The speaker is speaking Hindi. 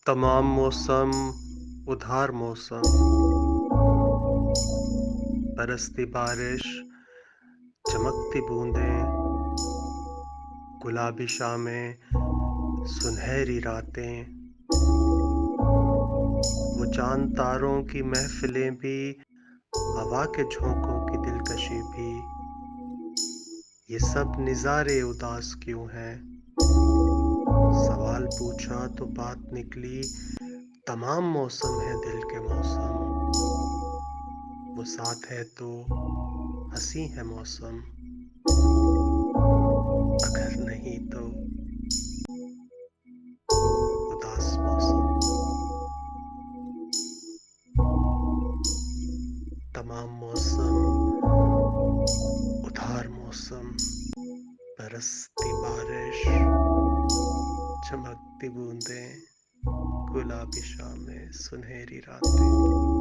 तमाम मौसम उधार मौसम, बरसती बारिश, चमकती बूंदें, गुलाबी शामें, सुनहरी रातें, वो चाँद तारों की महफ़िलें भी, हवा के झोंकों की दिलकशी भी, ये सब निज़ारे उदास क्यों हैं? सवाल पूछा तो बात निकली, तमाम मौसम है दिल के मौसम, वो साथ है तो हँसी है मौसम, अगर नहीं तो उदास मौसम। तमाम मौसम उधार मौसम, बरसती बारिश, चमकती बूंदें, गुलाबी शामें, सुनहरी रातें।